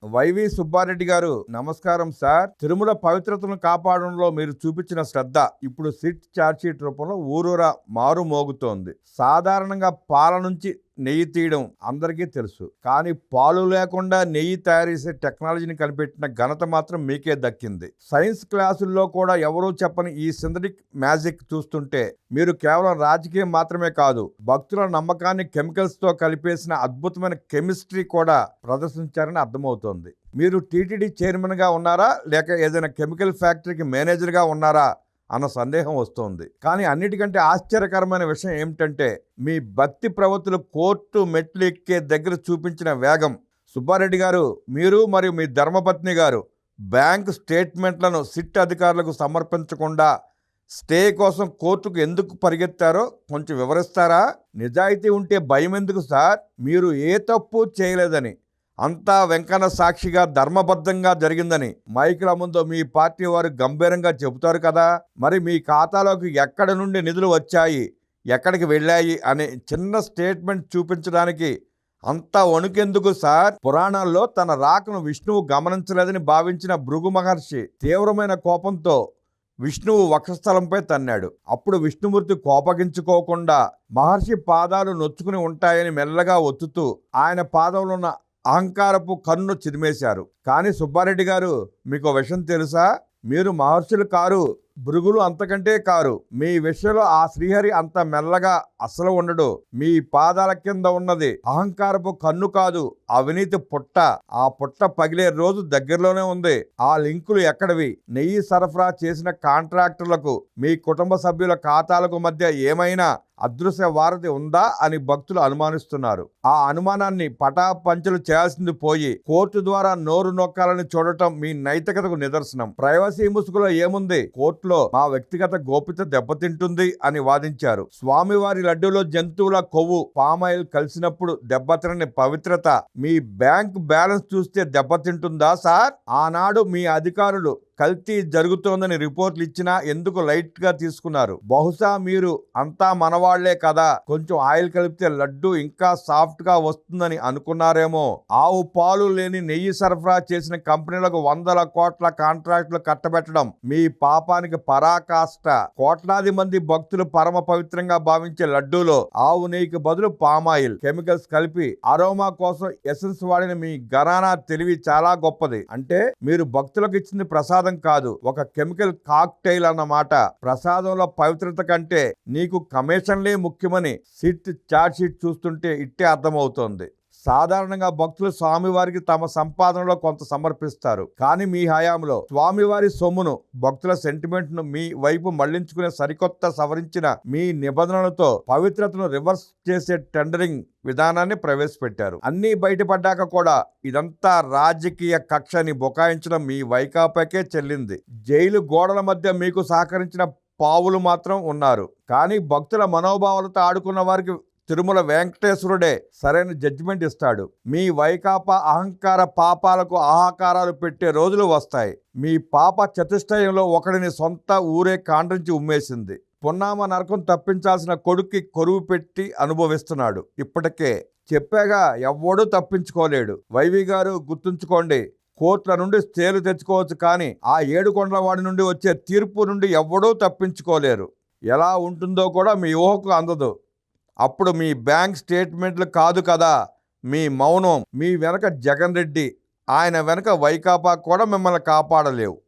YV Subbareddy గారు నమస్కారం sir. Tirumala పవిత్రతను కాపాడంలో మీరు చూపించిన శ్రద్ధ ఇప్పుడు సిట్ ఛార్జ్షీట్ రూపంలో ఊరూరా మారు మోగుతోంది. సాధారణంగా పాల నుంచి నెయ్యి తీయడం అందరికీ తెలుసు, కానీ పాలు లేకుండా నెయ్యి తయారు చేసే టెక్నాలజీని కనిపెట్టిన ఘనత మాత్రం మీకే దక్కింది. సైన్స్ క్లాసుల్లో కూడా ఎవరూ చెప్పని ఈ సింథటిక్ మ్యాజిక్ చూస్తుంటే మీరు కేవలం రాజకీయం మాత్రమే కాదు, భక్తుల నమ్మకాన్ని కెమికల్స్తో కలిపేసిన అద్భుతమైన కెమిస్ట్రీ కూడా ప్రదర్శించారని అర్థమవుతోంది. మీరు టీటీడీ చైర్మన్గా ఉన్నారా, లేక ఏదైనా కెమికల్ ఫ్యాక్టరీకి మేనేజర్గా ఉన్నారా అన్న సందేహం వస్తోంది. కానీ అన్నిటికంటే ఆశ్చర్యకరమైన విషయం ఏమిటంటే మీ భక్తి ప్రవృత్తులు కోర్టు మెట్లు ఎక్కే దగ్గర చూపించిన వేగం. సుబ్బారెడ్డి గారు, మీరు మరియు మీ ధర్మపత్ని గారు బ్యాంక్ స్టేట్మెంట్లను సిట్ అధికారులకు సమర్పించకుండా స్టే కోసం కోర్టుకు ఎందుకు పరిగెత్తారో కొంచెం వివరిస్తారా? నిజాయితీ ఉంటే భయం ఎందుకు సార్? మీరు ఏ తప్పు చేయలేదని, అంతా వెంకన్న సాక్షిగా ధర్మబద్ధంగా జరిగిందని మైకుల ముందు మీ పార్టీ వారు గంభీరంగా చెబుతారు కదా. మరి మీ ఖాతాలోకి ఎక్కడి నుండి నిధులు వచ్చాయి, ఎక్కడికి వెళ్ళాయి అనే చిన్న స్టేట్మెంట్ చూపించడానికి అంత వణుకెందుకు సార్? పురాణాల్లో తన రాకను విష్ణువు గమనించలేదని భావించిన భృగు మహర్షి తీవ్రమైన కోపంతో విష్ణువు వక్షస్థలంపై తన్నాడు. అప్పుడు విష్ణుమూర్తి కోపగించుకోకుండా మహర్షి పాదాలు నొచ్చుకుని ఉంటాయని మెల్లగా ఒత్తుతూ ఆయన పాదంలో ఉన్న అహంకారపు కన్ను చిదిమేశారు. కానీ సుబ్బారెడ్డి గారు, మీకు విషయం తెలుసా? మీరు మహర్షులు కారు, భృగులు అంతకంటే కారు. మీ విషయంలో ఆ శ్రీహరి అంత మెల్లగా అసలు ఉండడు. మీ పాదాల కింద ఉన్నది అహంకారపు కన్ను కాదు, అవినీతి పుట్ట. ఆ పుట్ట పగిలే రోజు దగ్గరలోనే ఉంది. ఆ లింకులు ఎక్కడివి? నెయ్యి సరఫరా చేసిన కాంట్రాక్టర్లకు మీ కుటుంబ సభ్యుల ఖాతాలకు మధ్య ఏమైనా అదృశ్య వారధి ఉందా అని భక్తులు అనుమానిస్తున్నారు. ఆ అనుమానాన్ని పటాపంచలు చేయాల్సింది పోయి కోర్టు ద్వారా నోరు నొక్కాలని చూడటం మీ నైతికతకు నిదర్శనం. ప్రైవసీ ముసుగులో ఏముంది? కోర్టులో మా వ్యక్తిగత గోప్యత దెబ్బతింటుంది అని వాదించారు. స్వామివారి లడ్డూలో జంతువుల కొవ్వు, పామాయిల్ కలిసినప్పుడు దెబ్బతినని పవిత్రత మీ బ్యాంక్ బ్యాలెన్స్ చూస్తే దెబ్బతింటుందా సార్? ఆనాడు మీ అధికారులు కల్తీ జరుగుతోందని రిపోర్ట్లు ఇచ్చినా ఎందుకు లైట్ గా తీసుకున్నారు? బహుశా మీరు అంతా మనవాళ్లే కదా, కొంచెం ఆయిల్ కలిపితే లడ్డు ఇంకా సాఫ్ట్ గా వస్తుందని అనుకున్నారేమో. ఆవు పాలు లేని నెయ్యి సరఫరా చేసిన కంపెనీలకు వందల కోట్ల కాంట్రాక్టులు కట్టబెట్టడం మీ పాపానికి పరాకాష్ట. కోట్లాది మంది భక్తులు పరమ పవిత్రంగా భావించే లడ్డూలో ఆవు నెయ్యికి బదులు పామాయిల్ కెమికల్స్ కలిపి అరోమా కోసం ఎసెన్స్ వాడిన మీ ఘరానా తెలివి చాలా గొప్పది. అంటే మీరు భక్తులకు ఇచ్చింది ప్రసాదం కాదు, ఒక కెమికల్ కాక్టైల్ అన్నమాట. ప్రసాదంలో పవిత్రత కంటే నీకు కమిషన్లే ముఖ్యమని సిట్ ఛార్జ్షీట్ చూస్తుంటే ఇట్టే అర్థమవుతోంది. సాధారణంగా భక్తులు స్వామివారికి తమ సంపాదనలో కొంత సమర్పిస్తారు, కానీ మీ హయాంలో స్వామివారి సొమ్మును, భక్తుల సెంటిమెంట్ ను మీ వైపు మళ్లించుకునే సరికొత్త సవరించిన మీ నిబంధనలతో పవిత్రతను రివర్స్ చేసే టెండరింగ్ విధానాన్ని ప్రవేశపెట్టారు. అన్నీ బయటపడ్డాక కూడా ఇదంతా రాజకీయ కక్షని బుకాయించడం మీ వైకాపాకే చెల్లింది. జైలు గోడల మధ్య మీకు సహకరించిన పావులు మాత్రం ఉన్నారు, కానీ భక్తుల మనోభావాలతో ఆడుకున్న వారికి తిరుమల వెంకటేశ్వరుడే సరైన జడ్జిమెంట్ ఇస్తాడు. మీ వైకాపా అహంకార పాపాలకు ఆహాకారాలు పెట్టే రోజులు వస్తాయి. మీ పాప చతుష్టయంలో ఒకడిని సొంత ఊరే కాండ్రించి ఉమ్మేసింది. పున్నామ నరకం తప్పించాల్సిన కొడుక్కి కొరువు పెట్టి అనుభవిస్తున్నాడు. ఇప్పటికే చెప్పాగా, ఎవ్వడూ తప్పించుకోలేడు. వైవి గారు, గుర్తుంచుకోండి, కోర్టుల నుండి స్టేలు తెచ్చుకోవచ్చు, కానీ ఆ 7 కొండల వాడి నుండి వచ్చే తీర్పు నుండి ఎవ్వడూ తప్పించుకోలేరు. ఎలా ఉంటుందో కూడా మీ ఊహకు అందదు. అప్పుడు మీ బ్యాంక్ స్టేట్మెంట్లు కాదు కదా మీ మౌనం. మీ వెనక జగన్ రెడ్డి, ఆయన వెనక వైకాపా కూడా మిమ్మల్ని కాపాడలేవు.